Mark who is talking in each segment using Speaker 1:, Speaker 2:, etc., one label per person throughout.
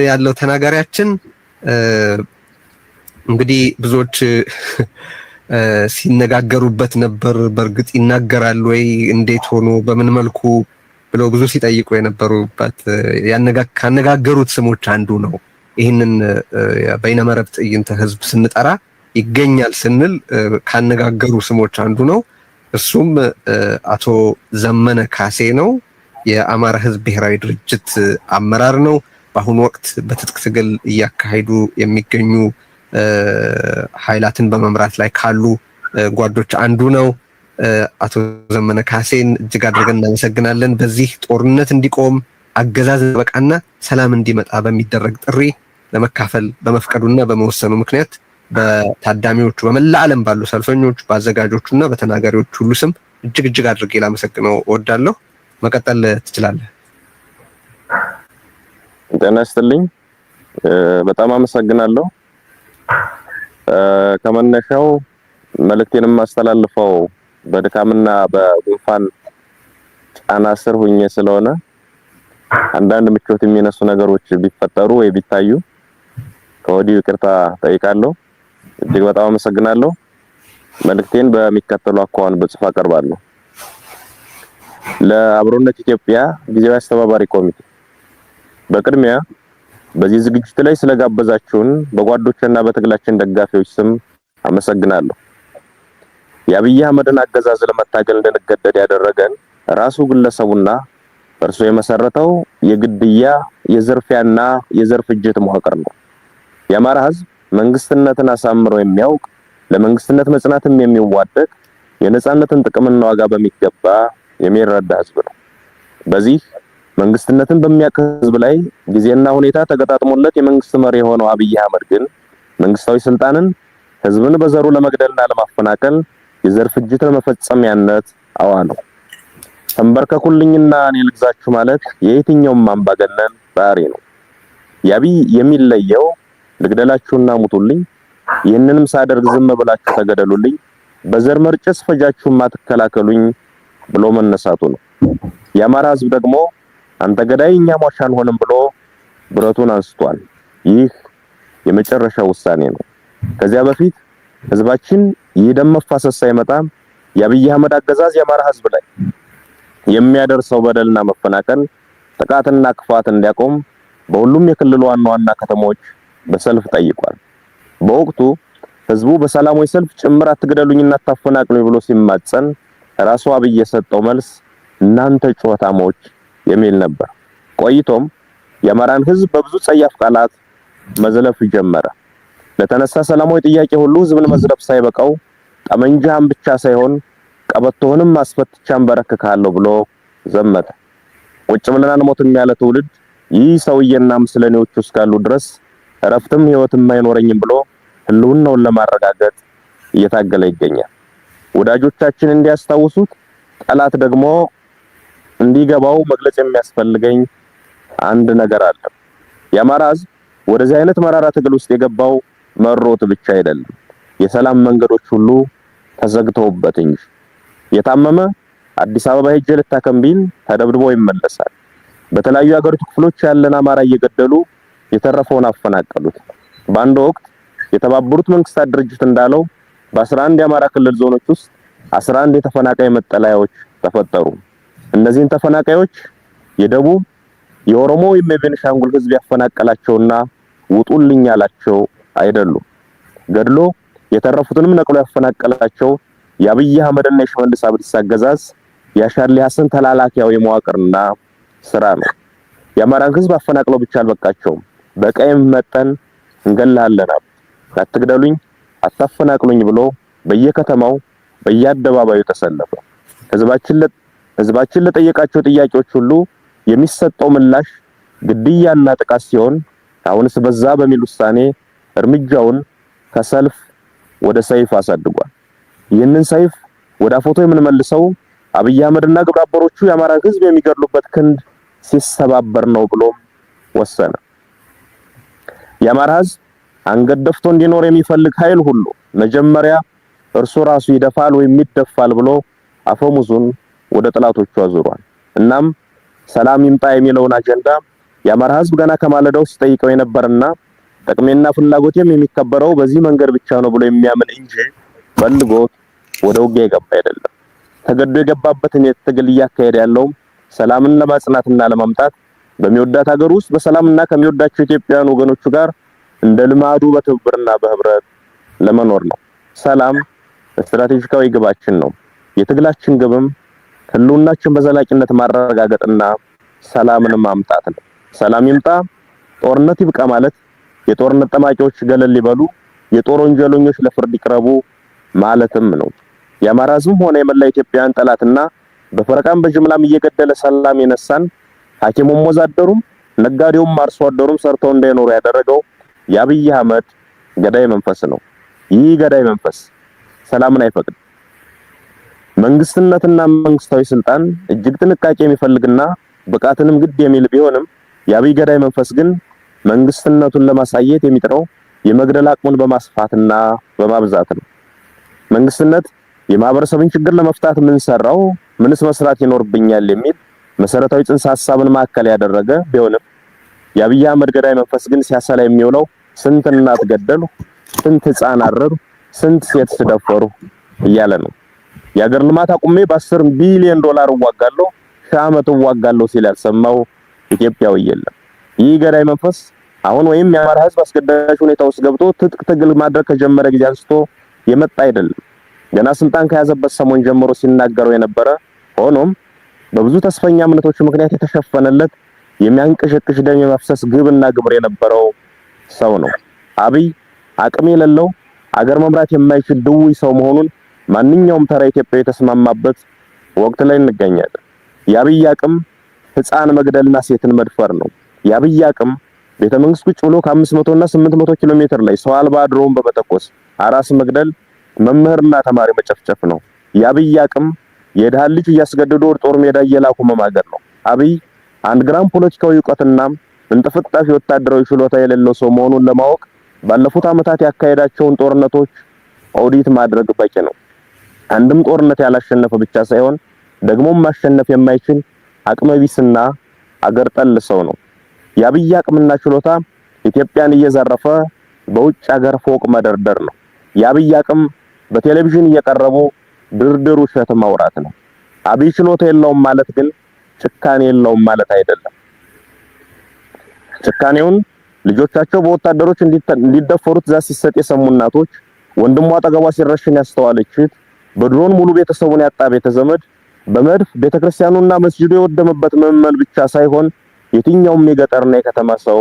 Speaker 1: ያለው ተናጋሪያችን እንግዲህ ብዙዎች ሲነጋገሩበት ነበር። በእርግጥ ይናገራል ወይ እንዴት ሆኖ በምን መልኩ ብለው ብዙ ሲጠይቁ የነበሩበት ካነጋገሩት ስሞች አንዱ ነው። ይህንን በይነመረብ ትዕይንተ ህዝብ ስንጠራ ይገኛል ስንል ካነጋገሩ ስሞች አንዱ ነው። እሱም አቶ ዘመነ ካሴ ነው። የአማራ ህዝብ ብሔራዊ ድርጅት አመራር ነው። በአሁኑ ወቅት በትጥቅ ትግል እያካሄዱ የሚገኙ ኃይላትን በመምራት ላይ ካሉ ጓዶች አንዱ ነው። አቶ ዘመነ ካሴን እጅግ አድርገን እናመሰግናለን። በዚህ ጦርነት እንዲቆም አገዛዝ በቃና ሰላም እንዲመጣ በሚደረግ ጥሪ ለመካፈል በመፍቀዱና በመወሰኑ ምክንያት በታዳሚዎቹ በመላ ዓለም ባሉ ሰልፈኞች፣ በአዘጋጆቹና በተናጋሪዎች ሁሉ ስም እጅግ አድርጌ ላመሰግነው እወዳለሁ። መቀጠል ትችላለህ።
Speaker 2: ጤና ይስጥልኝ። በጣም አመሰግናለሁ። ከመነሻው መልእክቴን የማስተላልፈው በድካምና በጉንፋን ጫና ስር ሆኜ ስለሆነ አንዳንድ ምቾት የሚነሱ ነገሮች ቢፈጠሩ ወይ ቢታዩ ከወዲሁ ይቅርታ ጠይቃለሁ። እጅግ በጣም አመሰግናለሁ። መልእክቴን በሚከተለው አኳኋን በጽፋ አቀርባለሁ። ለአብሮነት ኢትዮጵያ ጊዜያዊ አስተባባሪ ኮሚቴ በቅድሚያ በዚህ ዝግጅት ላይ ስለጋበዛችሁን በጓዶችና በትግላችን ደጋፊዎች ስም አመሰግናለሁ። የአብይ አህመድን አገዛዝ ለመታገል እንድንገደድ ያደረገን ራሱ ግለሰቡና እርሱ የመሰረተው የግድያ የዝርፊያና የዘር ፍጅት መዋቅር ነው። የአማራ ህዝብ መንግስትነትን አሳምሮ የሚያውቅ ለመንግስትነት መጽናትም የሚዋደቅ የነጻነትን ጥቅምና ዋጋ በሚገባ የሚረዳ ህዝብ ነው። በዚህ መንግስትነትን በሚያውቅ ህዝብ ላይ ጊዜና ሁኔታ ተገጣጥሞለት የመንግስት መሪ የሆነው አብይ አህመድ ግን መንግስታዊ ስልጣንን ህዝብን በዘሩ ለመግደልና ለማፈናቀል የዘር ፍጅት ለመፈጸሚያነት አዋለው። ተንበርከኩልኝና እኔ ልግዛችሁ ማለት የየትኛውም አምባገነን ባህሪ ነው። የአብይ የሚለየው ልግደላችሁና ሙቱልኝ፣ ይህንንም ሳደርግ ዝም ብላችሁ ተገደሉልኝ፣ በዘር መርጨት ፈጃችሁማ ትከላከሉኝ ብሎ መነሳቱ ነው። የአማራ ህዝብ ደግሞ አንተ ገዳይ እኛ ሟች አንሆንም ብሎ ብረቱን አንስቷል። ይህ የመጨረሻው ውሳኔ ነው። ከዚያ በፊት ህዝባችን የደም መፋሰስ ሳይመጣ የአብይ አህመድ አገዛዝ የአማራ ህዝብ ላይ የሚያደርሰው በደልና መፈናቀል፣ ጥቃትና ክፋት እንዲያቆም በሁሉም የክልሉ ዋና ዋና ከተሞች በሰልፍ ጠይቋል። በወቅቱ ህዝቡ በሰላማዊ ሰልፍ ጭምር አትግደሉኝና አታፈናቅሉኝ ብሎ ሲማጸን ራሱ አብይ የሰጠው መልስ እናንተ ጩኸታሞች የሚል ነበር። ቆይቶም የአማራን ህዝብ በብዙ ጸያፍ ቃላት መዝለፍ ጀመረ። ለተነሳ ሰላማዊ ጥያቄ ሁሉ ህዝብን መዝለፍ ሳይበቃው ጠመንጃህን ብቻ ሳይሆን ቀበቶህንም አስፈትቻን በረክካለሁ ብሎ ዘመተ። ቁጭ ብለን አንሞትም ያለ ትውልድ ይህ ሰውዬና ምስለኔዎቹ እስካሉ ድረስ እረፍትም ህይወትም አይኖረኝም ብሎ ህልውናውን ለማረጋገጥ እየታገለ ይገኛል። ወዳጆቻችን እንዲያስታውሱት፣ ጠላት ደግሞ እንዲገባው መግለጽ የሚያስፈልገኝ አንድ ነገር አለ። የአማራ ህዝብ ወደዚህ አይነት መራራ ትግል ውስጥ የገባው መሮት ብቻ አይደለም፣ የሰላም መንገዶች ሁሉ ተዘግተውበት እንጂ። የታመመ አዲስ አበባ ሄጄ ልታከም ቢል ተደብድቦ ይመለሳል። በተለያዩ ሀገሪቱ ክፍሎች ያለን አማራ እየገደሉ የተረፈውን አፈናቀሉት። በአንድ ወቅት የተባበሩት መንግስታት ድርጅት እንዳለው በ11 የአማራ ክልል ዞኖች ውስጥ 11 የተፈናቃይ መጠለያዎች ተፈጠሩ። እነዚህን ተፈናቃዮች የደቡብ የኦሮሞ ወይም የቤኒሻንጉል ህዝብ ያፈናቀላቸውና ውጡልኝ ያላቸው አይደሉም። ገድሎ የተረፉትንም ነቅሎ ያፈናቀላቸው የአብይ አህመድና የሽመልስ አብዲሳ አገዛዝ የአሻድሊ ሐሰን ተላላኪያው የመዋቅርና ስራ ነው። የአማራን ህዝብ አፈናቅለው ብቻ አልበቃቸውም። በቀይም መጠን እንገላለን፣ አትግደሉኝ፣ አታፈናቅሉኝ ብሎ በየከተማው በየአደባባዩ ተሰለፈ። ህዝባችን ለጠየቃቸው ጥያቄዎች ሁሉ የሚሰጠው ምላሽ ግድያና ጥቃት ሲሆን አሁንስ በዛ በሚል ውሳኔ እርምጃውን ከሰልፍ ወደ ሰይፍ አሳድጓል። ይህንን ሰይፍ ወደ አፎቶ የምንመልሰው አብይ አህመድና ግብረ አበሮቹ የአማራ ህዝብ የሚገድሉበት ክንድ ሲሰባበር ነው ብሎ ወሰነ። የአማራ ህዝብ አንገት ደፍቶ እንዲኖር የሚፈልግ ኃይል ሁሉ መጀመሪያ እርሱ ራሱ ይደፋል ወይም ይደፋል ብሎ አፈሙዙን ወደ ጥላቶቹ አዙሯል። እናም ሰላም ይምጣ የሚለውን አጀንዳ የአማራ ህዝብ ገና ከማለዳው ሲጠይቀው የነበረና ጥቅሜና ፍላጎቴም የሚከበረው በዚህ መንገድ ብቻ ነው ብሎ የሚያምን እንጂ ፈልጎት ወደ ውጊያ የገባ አይደለም። ተገዶ የገባበትን የትግል እያካሄደ ያለው ሰላምን ለማጽናትና ለማምጣት በሚወዳት ሀገር ውስጥ በሰላምና ከሚወዳቸው ኢትዮጵያውያን ወገኖቹ ጋር እንደ ልማዱ በትብብርና በህብረት ለመኖር ነው። ሰላም ስትራቴጂካዊ ግባችን ነው። የትግላችን ግብም ህልውናችን በዘላቂነት ማረጋገጥና ሰላምን ማምጣት ነው። ሰላም ይምጣ፣ ጦርነት ይብቃ ማለት የጦርነት ጠማቂዎች ገለል ይበሉ፣ የጦር ወንጀለኞች ለፍርድ ይቅረቡ ማለትም ነው። የአማራ ህዝብም ሆነ የመላ ኢትዮጵያውያን ጠላትና በፈረቃም በጅምላም እየገደለ ሰላም የነሳን ሐኪሙም ወዛደሩም ነጋዴውም አርሶ አደሩም ሰርተው እንዳይኖሩ ያደረገው የአብይ አህመድ ገዳይ መንፈስ ነው። ይህ ገዳይ መንፈስ ሰላምን አይፈቅድም። መንግስትነትና መንግስታዊ ስልጣን እጅግ ጥንቃቄ የሚፈልግና ብቃትንም ግድ የሚል ቢሆንም የአብይ ገዳይ መንፈስ ግን መንግስትነቱን ለማሳየት የሚጥረው የመግደል አቅሙን በማስፋትና በማብዛት ነው። መንግስትነት የማህበረሰብን ችግር ለመፍታት ምን ሰራው፣ ምንስ መስራት ይኖርብኛል የሚል መሰረታዊ ጽንሰ ሐሳብን ማዕከል ያደረገ ቢሆንም የአብይ አህመድ ገዳይ መንፈስ ግን ሲያሰላ የሚውለው ስንት እናት ገደሉ፣ ስንት ህፃን አረሩ፣ ስንት ሴት ስደፈሩ እያለ ነው። የሀገር ልማት አቁሜ በ10 ቢሊዮን ዶላር እዋጋለሁ፣ ሺህ ዓመት እዋጋለሁ ሲል ያልሰማው ኢትዮጵያዊ የለም። ይህ ገዳይ መንፈስ አሁን ወይም የአማራ ህዝብ አስገዳጅ ሁኔታ ውስጥ ገብቶ ትጥቅ ትግል ማድረግ ከጀመረ ጊዜ አንስቶ የመጣ አይደለም። ገና ስልጣን ከያዘበት ሰሞን ጀምሮ ሲናገረው የነበረ ሆኖም በብዙ ተስፈኛ እምነቶች ምክንያት የተሸፈነለት የሚያንቀሸቅሽ ደም የማፍሰስ ግብና ግብር የነበረው ሰው ነው። አብይ አቅም የሌለው አገር መምራት የማይችል ድውይ ሰው መሆኑን ማንኛውም ተራ ኢትዮጵያዊ የተስማማበት ወቅት ላይ እንገኛለን። የአብይ አቅም ህፃን መግደልና ሴትን መድፈር ነው። የአብይ አቅም ቤተ መንግስት ቁጭ ብሎ ከ500 እና 800 ኪሎ ሜትር ላይ ሰው አልባ ድሮን በመተኮስ አራስ መግደል፣ መምህርና ተማሪ መጨፍጨፍ ነው። የአብይ አቅም የድሃ ልጅ እያስገደዱ ወደ ጦር ሜዳ እየላኩ መማገር ነው። አብይ አንድ ግራም ፖለቲካዊ ዕውቀትና እንጥፍጣፊ ወታደራዊ ችሎታ የሌለው ሰው መሆኑን ለማወቅ ባለፉት ዓመታት ያካሄዳቸውን ጦርነቶች ኦዲት ማድረግ በቂ ነው። አንድም ጦርነት ያላሸነፈ ብቻ ሳይሆን ደግሞም ማሸነፍ የማይችል አቅመቢስና አገር ጠል ሰው ነው። የአብይ አቅምና ችሎታ ኢትዮጵያን እየዘረፈ በውጭ ሀገር ፎቅ መደርደር ነው። የአብይ አቅም በቴሌቪዥን እየቀረቡ ድርድር ውሸት ማውራት ነው። አብይ ችሎታ የለውም ማለት ግን ጭካኔ የለውም ማለት አይደለም። ጭካኔውን ልጆቻቸው በወታደሮች እንዲደፈሩ ትዕዛዝ ሲሰጥ የሰሙ እናቶች፣ ወንድሟ አጠገቧ ሲረሽን ያስተዋለች፣ በድሮን ሙሉ ቤተሰቡን ያጣ ቤተዘመድ፣ በመድፍ ቤተክርስቲያኑና መስጂዱ የወደመበት ምዕመን ብቻ ሳይሆን የትኛውም የገጠርና የከተማ ሰው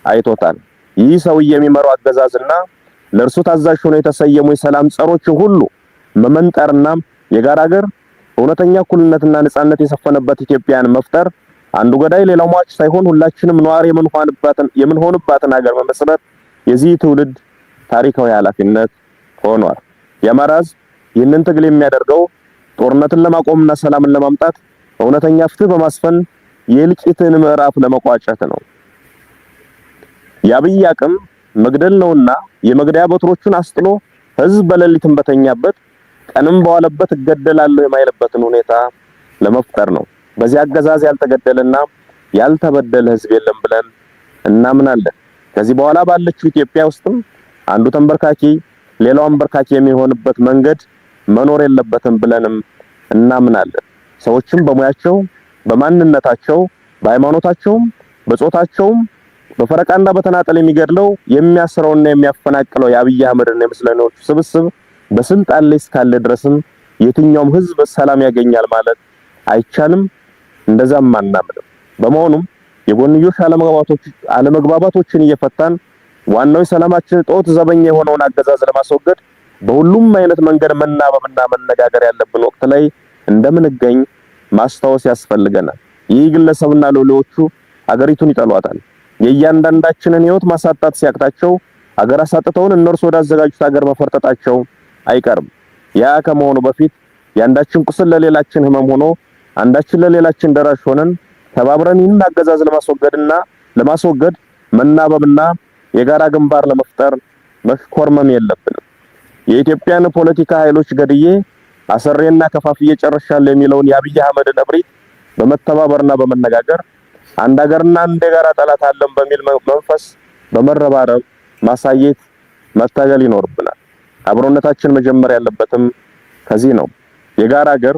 Speaker 2: አይቶታል። ይህ ሰውዬ የሚመራው አገዛዝና ለእርሱ ታዛዥ ሆነው የተሰየሙ የሰላም ጸሮችን ሁሉ መመንጠርና የጋራ ሀገር እውነተኛ እኩልነትና ነጻነት የሰፈነበት ኢትዮጵያን መፍጠር አንዱ ገዳይ ሌላው ሟች ሳይሆን ሁላችንም ነዋሪ የምንሆንባትን ሀገር መመስረት የዚህ ትውልድ ታሪካዊ ኃላፊነት ሆኗል። የአማራ ህዝብ ይህንን ትግል የሚያደርገው ጦርነትን ለማቆምና ሰላምን ለማምጣት እውነተኛ ፍትህ በማስፈን የእልቂትን ምዕራፍ ለመቋጨት ነው። የአብይ አቅም መግደል ነውና የመግደያ በትሮቹን አስጥሎ ህዝብ በሌሊትም በተኛበት ቀንም በዋለበት እገደላለሁ የማይልበትን ሁኔታ ለመፍጠር ነው። በዚህ አገዛዝ ያልተገደለና ያልተበደለ ህዝብ የለም ብለን እናምናለን። ከዚህ በኋላ ባለችው ኢትዮጵያ ውስጥም አንዱ ተንበርካኪ ሌላው አንበርካኪ የሚሆንበት መንገድ መኖር የለበትም ብለንም እናምናለን። ሰዎችም በሙያቸው፣ በማንነታቸው፣ በሃይማኖታቸውም፣ በጾታቸውም በፈረቃና በተናጠል የሚገድለው የሚያስረውና የሚያፈናቅለው የአብይ አህመድና የምስለኔዎቹ ስብስብ በስልጣን ላይ እስካለ ድረስም የትኛውም ህዝብ ሰላም ያገኛል ማለት አይቻልም። እንደዛም አናምንም። በመሆኑም የጎንዮሽ አለመግባባቶችን እየፈታን ዋናው የሰላማችን ጦት ዘበኛ የሆነውን አገዛዝ ለማስወገድ በሁሉም አይነት መንገድ መናበብና መነጋገር ያለብን ወቅት ላይ እንደምንገኝ ማስታወስ ያስፈልገናል። ይህ ግለሰብና ሎሌዎቹ አገሪቱን ይጠሏታል። የእያንዳንዳችንን ህይወት ማሳጣት ሲያቅታቸው አገር አሳጥተውን እነርሱ ወዳዘጋጁት ሀገር መፈርጠጣቸው አይቀርም። ያ ከመሆኑ በፊት የአንዳችን ቁስል ለሌላችን ህመም ሆኖ አንዳችን ለሌላችን ደራሽ ሆነን ተባብረን ይህን አገዛዝ ለማስወገድ መናበብና የጋራ ግንባር ለመፍጠር መሽኮርመም የለብንም። የኢትዮጵያን ፖለቲካ ኃይሎች ገድዬ አሰሬና ከፋፍዬ ጨርሻለሁ የሚለውን የአብይ አህመድን እብሪት በመተባበርና በመነጋገር አንድ ሀገርና አንድ የጋራ ጠላት አለን በሚል መንፈስ በመረባረብ ማሳየት መታገል ይኖርብናል። አብሮነታችን መጀመር ያለበትም ከዚህ ነው። የጋራ ሀገር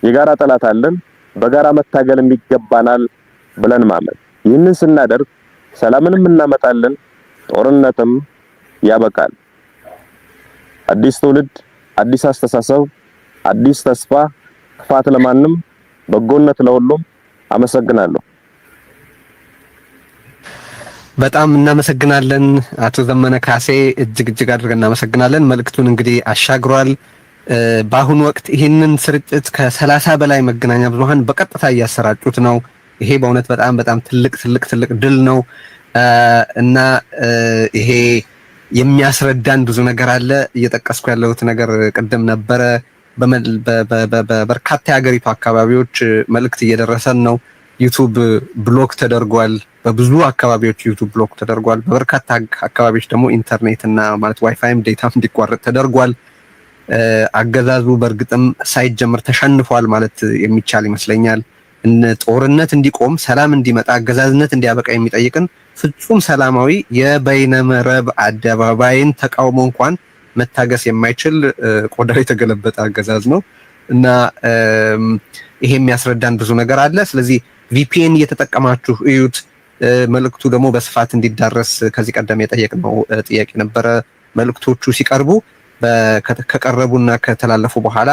Speaker 2: የጋራ ጠላት አለን፣ በጋራ መታገልም ይገባናል ብለን ማመን። ይህንን ስናደርግ ሰላምንም እናመጣለን፣ ጦርነትም ያበቃል። አዲስ ትውልድ፣ አዲስ አስተሳሰብ፣ አዲስ ተስፋ፣ ክፋት ለማንም በጎነት ለሁሉም። አመሰግናለሁ።
Speaker 1: በጣም እናመሰግናለን አቶ ዘመነ ካሴ፣ እጅግ አድርገን እናመሰግናለን። መልእክቱን እንግዲህ አሻግሯል። በአሁኑ ወቅት ይህንን ስርጭት ከ30 በላይ መገናኛ ብዙሃን በቀጥታ እያሰራጩት ነው። ይሄ በእውነት በጣም ትልቅ ድል ነው እና ይሄ የሚያስረዳን ብዙ ነገር አለ። እየጠቀስኩ ያለሁት ነገር ቅድም ነበረ። በበርካታ የሀገሪቱ አካባቢዎች መልእክት እየደረሰን ነው። ዩቲዩብ ብሎክ ተደርጓል። በብዙ አካባቢዎች ዩቲዩብ ብሎክ ተደርጓል። በበርካታ አካባቢዎች ደግሞ ኢንተርኔት እና ማለት ዋይፋይም ዴታም እንዲቋረጥ ተደርጓል። አገዛዙ በእርግጥም ሳይጀምር ተሸንፏል ማለት የሚቻል ይመስለኛል። ጦርነት እንዲቆም፣ ሰላም እንዲመጣ፣ አገዛዝነት እንዲያበቃ የሚጠይቅን ፍጹም ሰላማዊ የበይነመረብ አደባባይን ተቃውሞ እንኳን መታገስ የማይችል ቆዳው የተገለበጠ አገዛዝ ነው እና ይሄ የሚያስረዳን ብዙ ነገር አለ። ስለዚህ ቪፒኤን እየተጠቀማችሁ እዩት። መልእክቱ ደግሞ በስፋት እንዲዳረስ ከዚህ ቀደም የጠየቅነው ጥያቄ ነበረ። መልእክቶቹ ሲቀርቡ ከቀረቡና ከተላለፉ በኋላ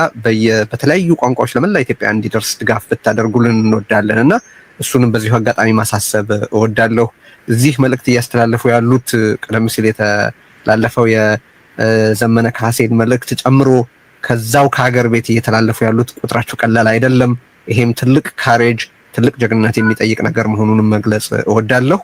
Speaker 1: በተለያዩ ቋንቋዎች ለመላ ኢትዮጵያ እንዲደርስ ድጋፍ ብታደርጉልን እንወዳለን እና እሱንም በዚሁ አጋጣሚ ማሳሰብ እወዳለሁ። እዚህ መልእክት እያስተላለፉ ያሉት ቀደም ሲል የተላለፈው የዘመነ ካሴን መልእክት ጨምሮ ከዛው ከሀገር ቤት እየተላለፉ ያሉት ቁጥራቸው ቀላል አይደለም። ይሄም ትልቅ ካሬጅ፣ ትልቅ ጀግንነት የሚጠይቅ ነገር መሆኑንም መግለጽ እወዳለሁ።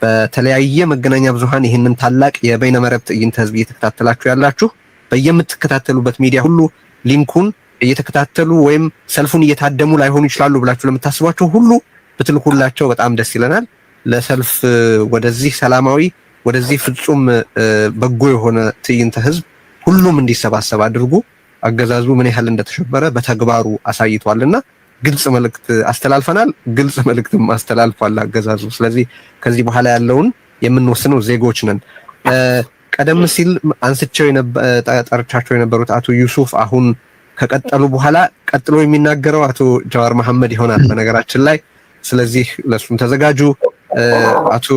Speaker 1: በተለያየ መገናኛ ብዙሃን ይህንን ታላቅ የበይነመረብ ትዕይንተ ህዝብ እየተከታተላችሁ ያላችሁ በየምትከታተሉበት ሚዲያ ሁሉ ሊንኩን እየተከታተሉ ወይም ሰልፉን እየታደሙ ላይሆኑ ይችላሉ ብላችሁ ለምታስቧቸው ሁሉ ብትልኩላቸው በጣም ደስ ይለናል። ለሰልፍ ወደዚህ ሰላማዊ ወደዚህ ፍጹም በጎ የሆነ ትዕይንተ ህዝብ ሁሉም እንዲሰባሰብ አድርጉ። አገዛዙ ምን ያህል እንደተሸበረ በተግባሩ አሳይቷልና ግልጽ መልእክት አስተላልፈናል። ግልጽ መልእክትም አስተላልፏል አገዛዙ። ስለዚህ ከዚህ በኋላ ያለውን የምንወስነው ዜጎች ነን። ቀደም ሲል አንስቸው ጠርቻቸው የነበሩት አቶ ዩሱፍ አሁን ከቀጠሉ በኋላ ቀጥሎ የሚናገረው አቶ ጀዋር መሐመድ ይሆናል በነገራችን ላይ። ስለዚህ ለሱም ተዘጋጁ። አቶ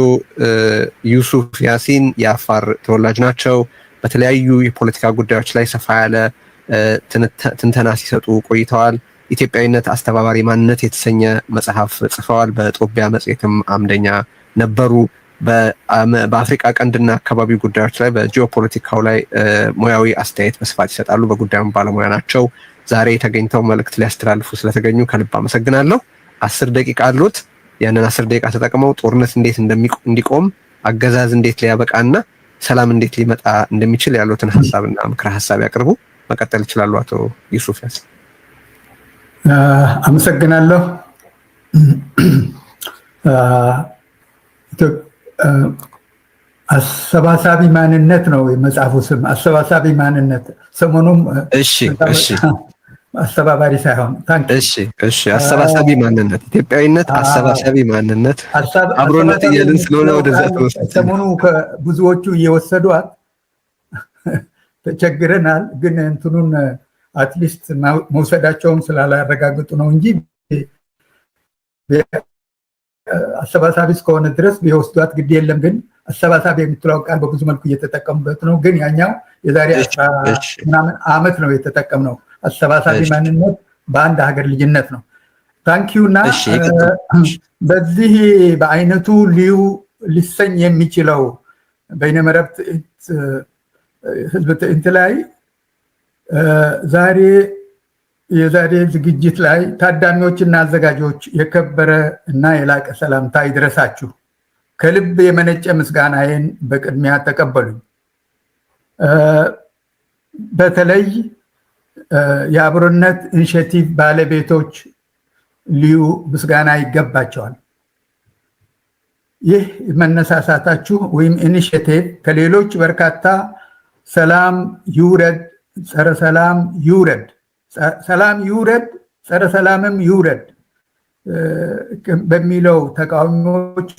Speaker 1: ዩሱፍ ያሲን የአፋር ተወላጅ ናቸው። በተለያዩ የፖለቲካ ጉዳዮች ላይ ሰፋ ያለ ትንተና ሲሰጡ ቆይተዋል። ኢትዮጵያዊነት አስተባባሪ ማንነት የተሰኘ መጽሐፍ ጽፈዋል። በጦቢያ መጽሔትም አምደኛ ነበሩ። በአፍሪካ ቀንድና አካባቢ ጉዳዮች ላይ በጂኦፖለቲካው ላይ ሙያዊ አስተያየት በስፋት ይሰጣሉ። በጉዳዩም ባለሙያ ናቸው። ዛሬ ተገኝተው መልእክት ሊያስተላልፉ ስለተገኙ ከልብ አመሰግናለሁ። 10 ደቂቃ አሉት። ያንን 10 ደቂቃ ተጠቅመው ጦርነት እንዴት እንዲቆም፣ አገዛዝ እንዴት ሊያበቃና ሰላም እንዴት ሊመጣ እንደሚችል ያሉትን ሀሳብና ምክረ ሀሳብ ያቅርቡ። መቀጠል ይችላሉ አቶ ዩሱፍ ያሲን።
Speaker 3: አመሰግናለሁ። አሰባሳቢ ማንነት ነው የመጽሐፉ ስም፣ አሰባሳቢ ማንነት። ሰሞኑም
Speaker 1: እሺ
Speaker 3: አስተባባሪ ሳይሆን
Speaker 1: እሺ አሰባሳቢ ማንነት፣ ኢትዮጵያዊነት አሰባሳቢ ማንነት፣ አብሮነት እያልን ስለሆነ ወደዛ ተወሰደ።
Speaker 3: ሰሞኑ ብዙዎቹ እየወሰዷት ተቸግረናል። ግን እንትኑን አትሊስት መውሰዳቸውን ስላላረጋግጡ ነው እንጂ አሰባሳቢ እስከሆነ ድረስ ቢወስዷት ግድ የለም። ግን አሰባሳቢ የምትለው ቃል በብዙ መልኩ እየተጠቀሙበት ነው። ግን ያኛው የዛሬ 10 ምናምን ዓመት ነው የተጠቀምነው። አሰባሳቢ ማንነት በአንድ ሀገር ልጅነት ነው። ታንኪዩና በዚህ በአይነቱ ሊሰኝ የሚችለው በይነመረብ ህዝብ ትዕይንት ላይ የዛሬ ዝግጅት ላይ ታዳሚዎችና አዘጋጆች የከበረ እና የላቀ ሰላምታ ይድረሳችሁ። ከልብ የመነጨ ምስጋናዬን በቅድሚያ ተቀበሉኝ። በተለይ የአብሮነት ኢኒሼቲቭ ባለቤቶች ልዩ ምስጋና ይገባቸዋል። ይህ መነሳሳታችሁ ወይም ኢኒሼቲቭ ከሌሎች በርካታ ሰላም ይውረድ፣ ሰላም ይውረድ፣ ጸረ ሰላምም ይውረድ በሚለው ተቃዋሚዎች